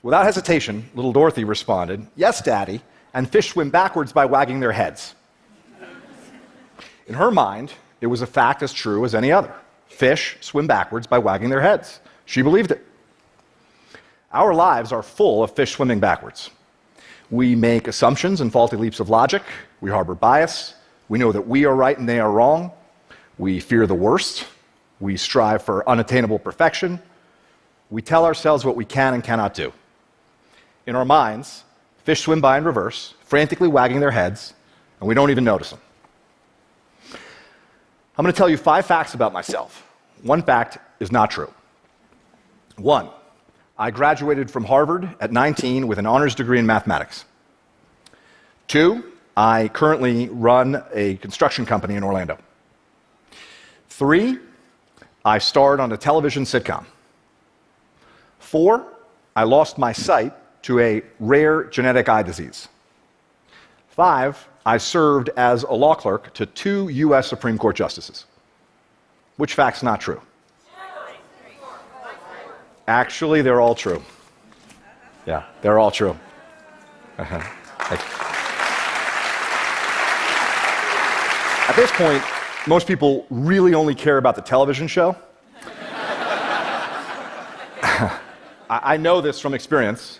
Without hesitation, little Dorothy responded, "Yes, Daddy," and fish swim backwards by wagging their heads. In her mind, it was a fact as true as any other. Fish swim backwards by wagging their heads. She believed it. Our lives are full of fish swimming backwards. We make assumptions and faulty leaps of logic. We harbor bias. We know that we are right and they are wrong. We fear the worst. We strive for unattainable perfection. We tell ourselves what we can and cannot do. In our minds, fish swim by in reverse, frantically wagging their heads, and we don't even notice them. I'm going to tell you 5 facts about myself. One fact is not true. 1, I graduated from Harvard at 19 with an honors degree in mathematics. 2, I currently run a construction company in Orlando. 3, I starred on a television sitcom. 4, I lost my sight to a rare genetic eye disease. 5, I served as a law clerk to 2 U.S. Supreme Court justices. Which fact's not true? Actually, they're all true. Yeah, they're all true. At this point, most people really only care about the television show. I know this from experience.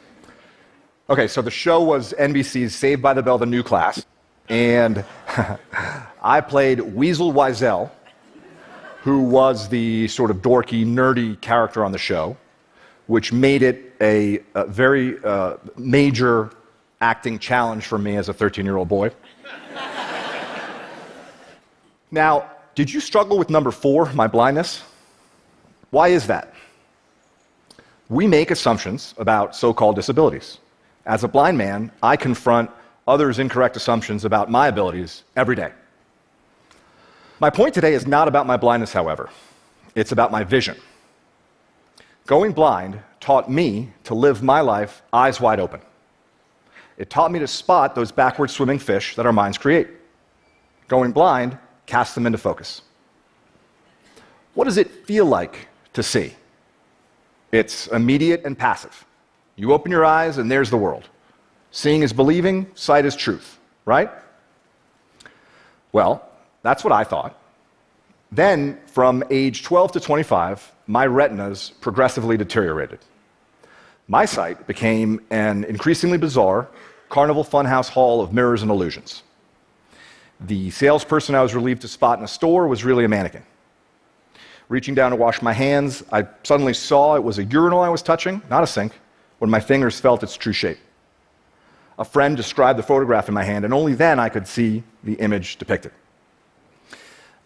Okay, so the show was NBC's Saved by the Bell, the new class, and I played Weasel Wiesel, who was the sort of dorky, nerdy character on the show, which made it a very major acting challenge for me as a 13-year-old boy. Now, did you struggle with number 4, my blindness? Why is that? We make assumptions about so-called disabilities. As a blind man, I confront others' incorrect assumptions about my abilities every day. My point today is not about my blindness, however. It's about my vision. Going blind taught me to live my life eyes wide open. It taught me to spot those backward swimming fish that our minds create. Going blind casts them into focus. What does it feel like to see? It's immediate and passive. You open your eyes and there's the world. Seeing is believing, sight is truth, right? Well, that's what I thought. Then, from age 12 to 25, my retinas progressively deteriorated. My sight became an increasingly bizarre carnival funhouse hall of mirrors and illusions. The salesperson I was relieved to spot in a store was really a mannequin. Reaching down to wash my hands, I suddenly saw it was a urinal I was touching, not a sink, when my fingers felt its true shape. A friend described the photograph in my hand, and only then I could see the image depicted.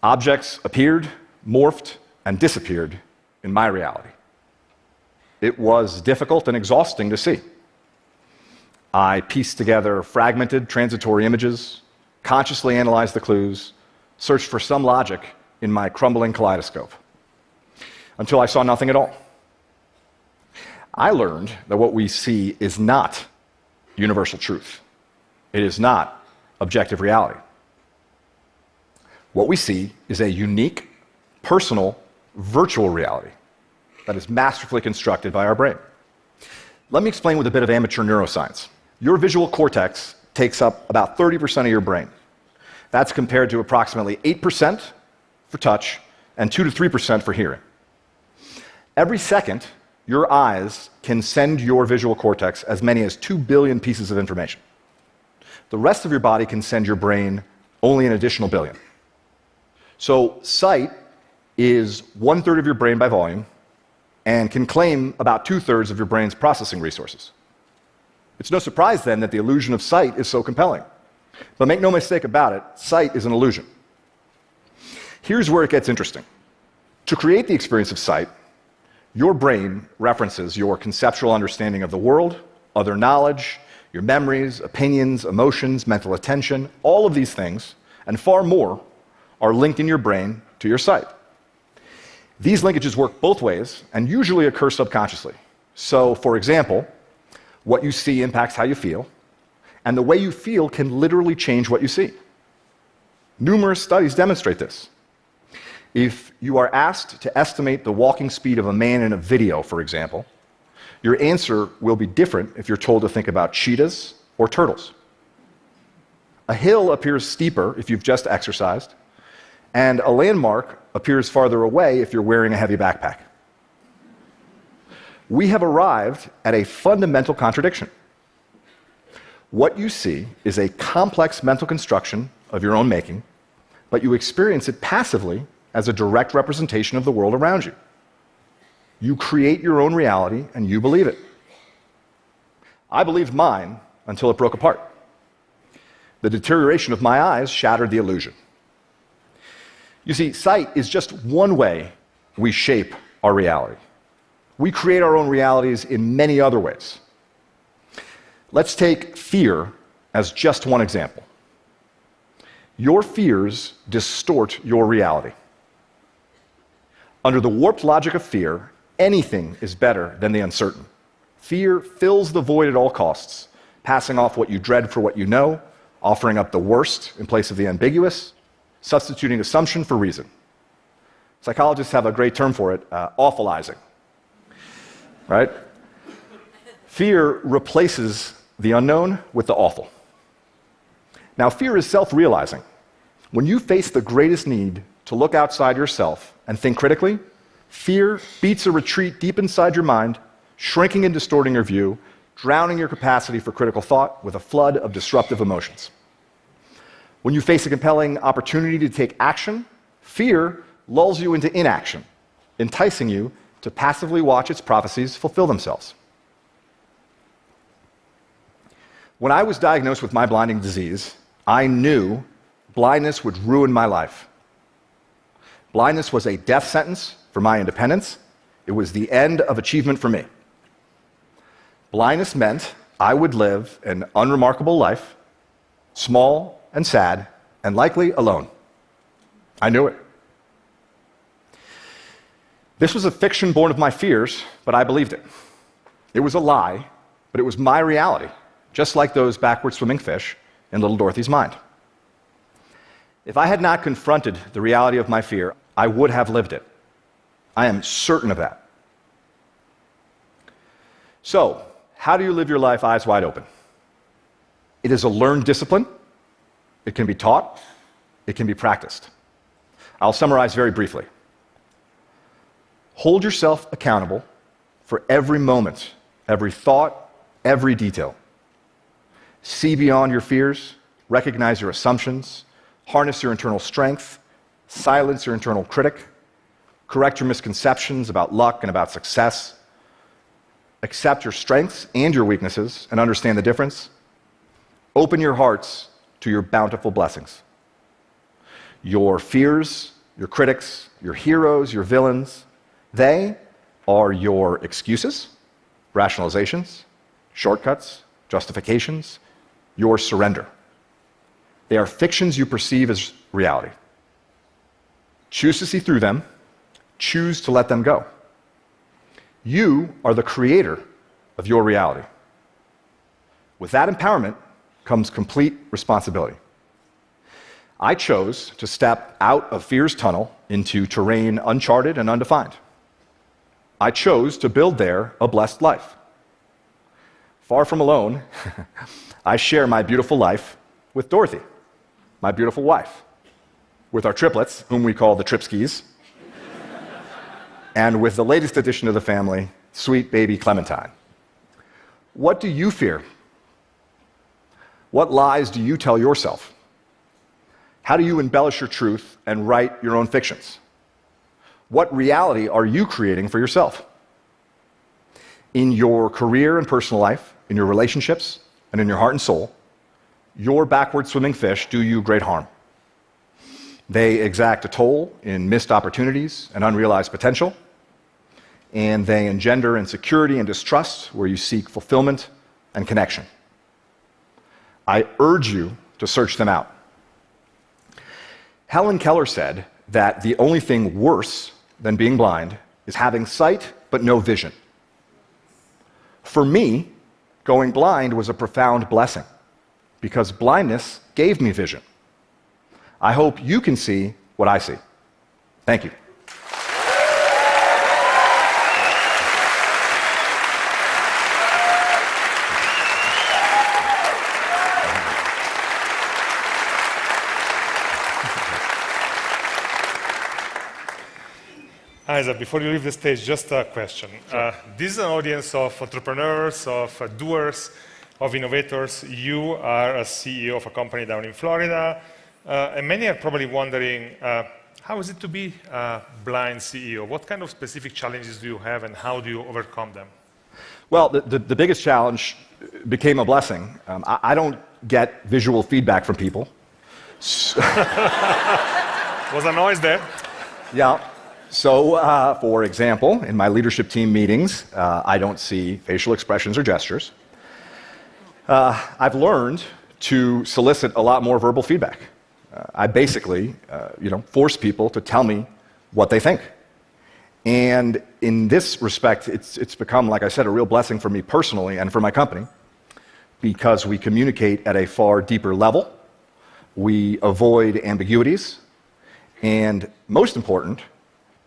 Objects appeared, morphed, and disappeared in my reality. It was difficult and exhausting to see. I pieced together fragmented, transitory images, consciously analyzed the clues, searched for some logic in my crumbling kaleidoscope, until I saw nothing at all. I learned that what we see is not universal truth. It is not objective reality. What we see is a unique, personal, virtual reality that is masterfully constructed by our brain. Let me explain with a bit of amateur neuroscience. Your visual cortex takes up about 30% of your brain. That's compared to approximately 8% for touch and 2 to 3% for hearing. Every second, your eyes can send your visual cortex as many as 2 billion pieces of information. The rest of your body can send your brain only an additional billion. So sight is 1/3 of your brain by volume and can claim about 2/3 of your brain's processing resources. It's no surprise then that the illusion of sight is so compelling. But make no mistake about it, sight is an illusion. Here's where it gets interesting. To create the experience of sight, your brain references your conceptual understanding of the world, other knowledge, your memories, opinions, emotions, mental attention, all of these things, and far more, are linked in your brain to your sight. These linkages work both ways and usually occur subconsciously. So, for example, what you see impacts how you feel, and the way you feel can literally change what you see. Numerous studies demonstrate this. If you are asked to estimate the walking speed of a man in a video, for example, Your answer will be different if you're told to think about cheetahs or turtles. A hill appears steeper if you've just exercised, and a landmark appears farther away if you're wearing a heavy backpack. We have arrived at a fundamental contradiction. What you see is a complex mental construction of your own making, but you experience it passively as a direct representation of the world around you. You create your own reality and you believe it. I believed mine until it broke apart. The deterioration of my eyes shattered the illusion. You see, sight is just one way we shape our reality. We create our own realities in many other ways. Let's take fear as just one example. Your fears distort your reality. Under the warped logic of fear, anything is better than the uncertain. Fear fills the void at all costs, passing off what you dread for what you know, offering up the worst in place of the ambiguous, substituting assumption for reason. Psychologists have a great term for it, awfulizing. Right? Fear replaces the unknown with the awful. Now, fear is self-realizing. When you face the greatest need to look outside yourself and think critically, fear beats a retreat deep inside your mind, shrinking and distorting your view, drowning your capacity for critical thought with a flood of disruptive emotions. When you face a compelling opportunity to take action, fear lulls you into inaction, enticing you to passively watch its prophecies fulfill themselves. When I was diagnosed with my blinding disease, I knew blindness would ruin my life. Blindness was a death sentence for my independence. It was the end of achievement for me. Blindness meant I would live an unremarkable life, small and sad, and likely alone. I knew it. This was a fiction born of my fears, but I believed it. It was a lie, but it was my reality, just like those backward swimming fish in little Dorothy's mind. If I had not confronted the reality of my fear, I would have lived it. I am certain of that. So, how do you live your life eyes wide open? It is a learned discipline. It can be taught. It can be practiced. I'll summarize very briefly. Hold yourself accountable for every moment, every thought, every detail. See beyond your fears, recognize your assumptions, harness your internal strength, silence your internal critic, correct your misconceptions about luck and about success, accept your strengths and your weaknesses and understand the difference. Open your hearts to your bountiful blessings. Your fears, your critics, your heroes, your villains, they are your excuses, rationalizations, shortcuts, justifications, your surrender. They are fictions you perceive as reality. Choose to see through them. Choose to let them go. You are the creator of your reality. With that empowerment comes complete responsibility. I chose to step out of fear's tunnel into terrain uncharted and undefined. I chose to build there a blessed life. Far from alone, I share my beautiful life with Dorothy, my beautiful wife, with our triplets, whom we call the Tripskis, and with the latest addition to the family, sweet baby Clementine. What do you fear? What lies do you tell yourself? How do you embellish your truth and write your own fictions? What reality are you creating for yourself? In your career and personal life, in your relationships, and in your heart and soul, your backward swimming fish do you great harm. They exact a toll in missed opportunities and unrealized potential, and they engender insecurity and distrust where you seek fulfillment and connection. I urge you to search them out. Helen Keller said that the only thing worse than being blind is having sight but no vision. For me, going blind was a profound blessing because blindness gave me vision. I hope you can see what I see. Thank you. Isaac, before you leave the stage, just a question. Sure. This is an audience of entrepreneurs, of doers, of innovators. You are a CEO of a company down in Florida, and many are probably wondering, how is it to be a blind CEO? What kind of specific challenges do you have, and how do you overcome them? Well, the biggest challenge became a blessing. I don't get visual feedback from people. Was a noise there? Yeah. So, for example, in my leadership team meetings, I don't see facial expressions or gestures. I've learned to solicit a lot more verbal feedback. I basically, force people to tell me what they think. And in this respect, it's become, like I said, a real blessing for me personally and for my company, because we communicate at a far deeper level, we avoid ambiguities, and most important,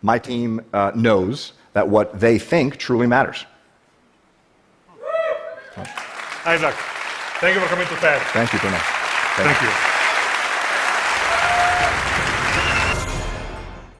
my team knows that what they think truly matters. Isaac, thank you for coming to TED. Thank you, Bruno. Thank you.